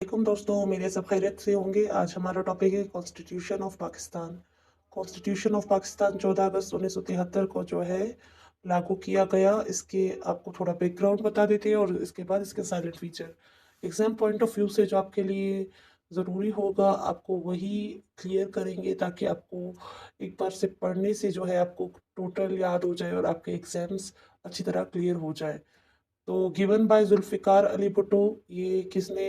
वालेकुम दोस्तों, मेरे सब खैरियत से होंगे। आज हमारा टॉपिक है constitution of Pakistan. Constitution of Pakistan 14 अगस्त 1973 को जो है लागू किया गया। इसके आपको थोड़ा बैकग्राउंड बता देते हैं और इसके बाद इसके silent feature. Exam point of view से जो आपके लिए ज़रूरी होगा आपको वही क्लियर करेंगे, ताकि आपको एक बार से पढ़ने से जो है आपको टोटल याद हो जाए और आपके एग्जाम्स अच्छी तरह क्लियर हो जाए। तो गिवन बाय जुल्फ़िकार अली भुट्टो, ये किसने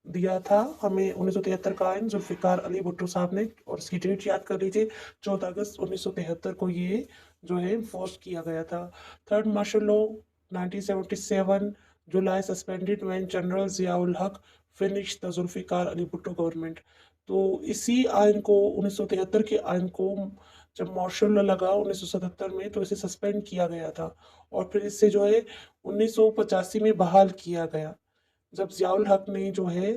दिया था हमें 1973 का आइन? जुल्फ़िकार अली भुट्टो साहब ने। और इसकी डेट याद कर लीजिए, 14 अगस्त 1973 को ये जो है फोर्स किया गया था। Third martial law 1977 July suspended when general Ziaul Haq finish the Zulfikar Ali Bhutto government. तो इसी आइन को 1973 के आइन को जब मार्शल लॉ लगा 1977 में, तो इसे सस्पेंड किया गया था और फिर इससे जो है 1985 में बहाल किया गया, जब ज़ियाउल हक ने जो है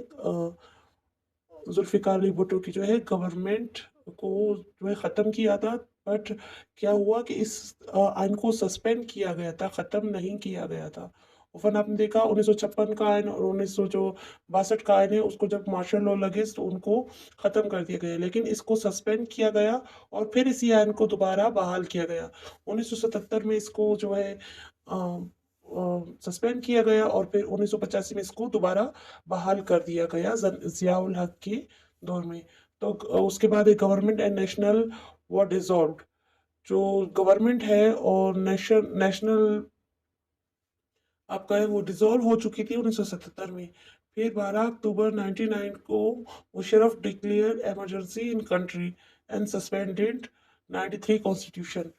जुल्फ़िकार अली भुट्टो की जो है गवर्नमेंट को जो है ख़त्म किया था। बट क्या हुआ कि इस आइन को सस्पेंड किया गया था, ख़त्म नहीं किया गया था। और फिर आपने देखा 1956 का आइन और 1900 जो 62 का आइन है, उसको जब मार्शल लॉ लगे तो उनको ख़त्म कर दिया गया, लेकिन इसको सस्पेंड किया गया और फिर इसी आइन को दोबारा बहाल किया गया। 1977 में इसको जो है सस्पेंड किया गया और फिर 1985 में इसको दोबारा बहाल कर दिया गया ज़ियाउल हक के दौर में। तो उसके बाद एक government and national were dissolved. जो गवर्नमेंट है और नेशनल आपका है वो डिसॉल्व हो चुकी थी 1977 में। फिर 12 अक्टूबर 99 को Musharraf declare emergency in country and suspended 93 constitution.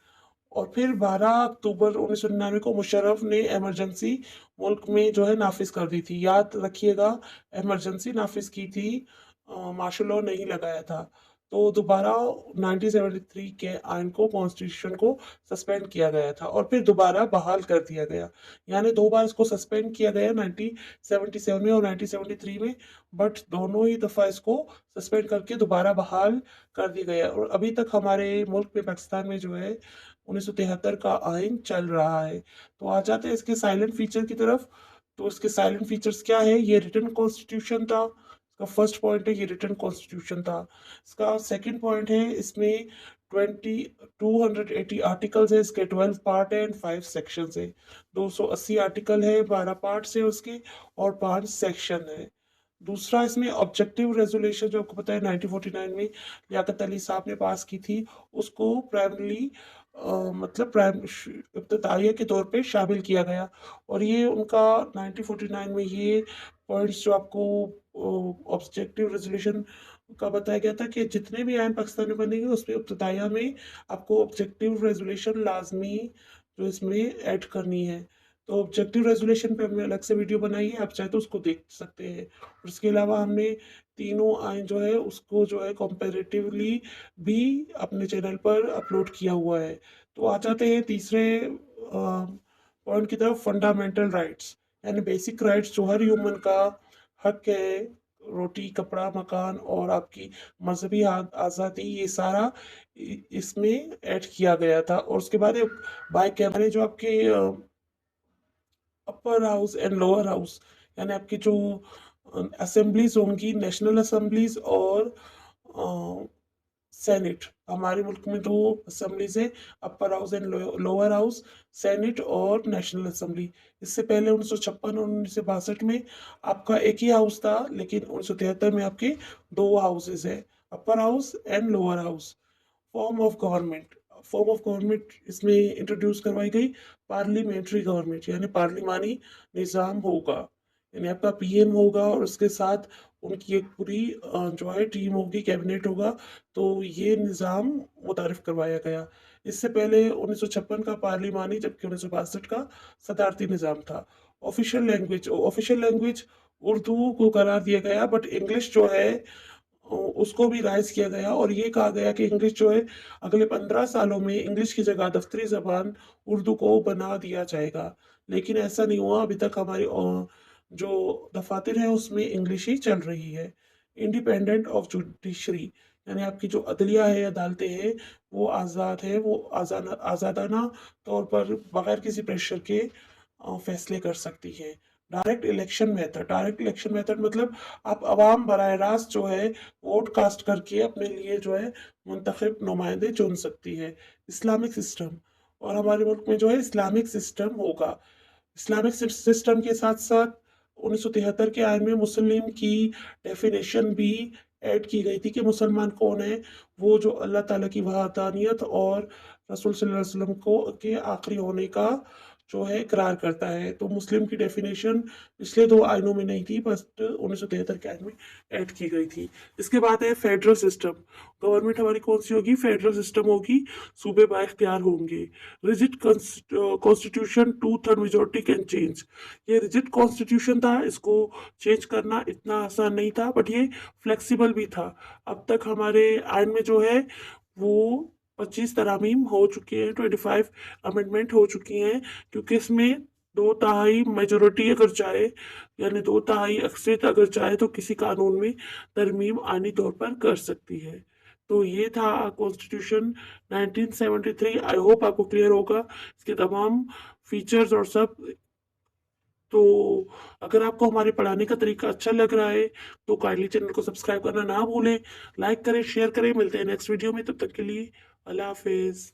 और फिर 12 अक्टूबर 1999 को मुशर्रफ ने इमरजेंसी मुल्क में जो है नाफिज कर दी थी। याद रखिएगा, इमरजेंसी नाफिज की थी, मार्शल लॉ नहीं लगाया था। तो दोबारा 1973 के आइन को, कॉन्स्टिट्यूशन को सस्पेंड किया गया था और फिर दोबारा बहाल कर दिया गया। यानी दो बार इसको सस्पेंड किया गया, 1977 में और 1973 में। बट दोनों ही दफ़ा इसको सस्पेंड करके दोबारा बहाल कर दिया गया और अभी तक हमारे मुल्क में, पाकिस्तान में जो है 1973 का आइन चल रहा है। तो आ जाते हैं इसके साइलेंट फीचर की तरफ। तो इसके साइलेंट फीचर्स क्या है? ये रिटन कॉन्स्टिट्यूशन था। इसका फर्स्ट पॉइंट है, ये रिटन कॉन्स्टिट्यूशन था। इसका सेकंड पॉइंट है, इसमें 280 आर्टिकल्स है, इसके 12 पार्ट है एंड 5 सेक्शंस है। 280 आर्टिकल है, 12 पार्ट्स है उसके और 5 सेक्शन है। दूसरा, इसमें ऑब्जेक्टिव रेजोल्यूशन जो आपको पता है 1949 में लियाकत अली साहब ने पास की थी, उसको प्राइमरली मतलब प्राइम इब्तदाइया के तौर पे शामिल किया गया। और ये उनका 1949 में ये पॉइंट्स जो आपको ऑब्जेक्टिव रेजोल्यूशन का बताया गया था कि जितने भी आयन पाकिस्तान में बनेंगे उसमें इब्तदाइया में आपको ऑब्जेक्टिव रेजोल्यूशन लाजमी जो इसमें ऐड करनी है। तो ऑब्जेक्टिव रेजोल्यूशन पे हमने अलग से वीडियो बनाई है, आप चाहे तो उसको देख सकते हैं। और इसके अलावा हमने तीनों आइन जो है उसको जो है कंपैरेटिवली भी अपने चैनल पर अपलोड किया हुआ है। तो आ जाते हैं तीसरे पॉइंट की तरफ, फंडामेंटल राइट्स, यानी बेसिक राइट्स जो हर ह्यूमन का हक है, रोटी, कपड़ा, मकान और आपकी मजहबी आज़ादी, ये सारा इसमें ऐड किया गया था। और उसके बाद बाय कैमरे जो आपके upper house and lower house, यानी आपकी जो असेंबलीज होंगी, नेशनल असेंबलीज और सेनेट। हमारे मुल्क में दो असेंबलीज है, upper house and lower house, senate और नेशनल असेंबली। इससे पहले 1956 और 1962 में आपका एक ही हाउस था, लेकिन 1973 में आपके दो हाउसेज है, upper house and lower house. Form of government, form of government इसमें इंट्रोड्यूस करवाई गई, पार्लियामेंट्री गवर्नमेंट, यानी पार्लिमानी निज़ाम होगा। यानी आपका पीएम होगा और उसके साथ उनकी एक पूरी जो है टीम होगी, कैबिनेट होगा। तो ये निज़ाम मुतारिफ करवाया गया। इससे पहले 1956 का पार्लिमानी, जबकि 1962 का सदारती निज़ाम था। ऑफिशियल लैंग्वेज उर्दू को करार दिया गया, बट इंग्लिश जो है उसको भी राइज किया गया और ये कहा गया कि इंग्लिश जो है अगले 15 सालों में इंग्लिश की जगह दफ्तरी जबान उर्दू को बना दिया जाएगा। लेकिन ऐसा नहीं हुआ, अभी तक हमारी जो दफातर है उसमें इंग्लिश ही चल रही है। इंडिपेंडेंट ऑफ जुडिशरी, यानी आपकी जो अदलिया है, अदालतें हैं, वो आज़ाद है, वो आज़ादाना तौर पर बगैर किसी प्रेशर के फैसले कर सकती है। डायरेक्ट इलेक्शन मेथड मतलब आप अवाम बराह रास्त जो है वोट कास्ट करके अपने लिए जो है मुंतखब नुमाइंदे चुन सकती है। इस्लामिक सिस्टम, और हमारे मुल्क में जो है इस्लामिक सिस्टम होगा। इस्लामिक सिस्टम के साथ साथ 1973 के आइन में मुस्लिम की डेफिनेशन भी ऐड की गई थी कि मुसलमान कौन है। वो जो अल्लाह ताला की वहादानियत और रसूल सल्लल्लाहु अलैहि वसल्लम को के आखिरी होने का जो है इकरार करता है। तो मुस्लिम की डेफिनेशन पिछले दो आइनों में नहीं थी, बस 1973 के आइन में ऐड की गई थी। इसके बाद है फेडरल सिस्टम। गवर्नमेंट हमारी कौन सी होगी? फेडरल सिस्टम होगी। सूबे बाइख्तियार होंगे। Rigid constitution, 2/3 majority can change. ये रिजिड कॉन्स्टिट्यूशन था, इसको चेंज करना इतना आसान नहीं था, बट ये फ्लेक्सिबल भी था। अब तक हमारे आइन में जो है वो 25 तरामीम हो चुकी हैं, 25 अमेंडमेंट हो चुकी हैं, क्योंकि इसमें 2/3 मेजोरिटी अगर चाहे, यानी 2/3 अक्सरियत अगर चाहे तो किसी कानून में तरमीम आनी तौर पर कर सकती है। तो ये था कॉन्स्टिट्यूशन 1973। आई होप आपको क्लियर होगा इसके तमाम फीचर्स और सब। तो अगर आपको हमारे पढ़ाने का तरीका अच्छा लग रहा है तो काइंडली चैनल को सब्सक्राइब करना ना भूलें, लाइक करें, शेयर करें। मिलते हैं नेक्स्ट वीडियो में, तब तक के लिए अल्लाह हाफिज।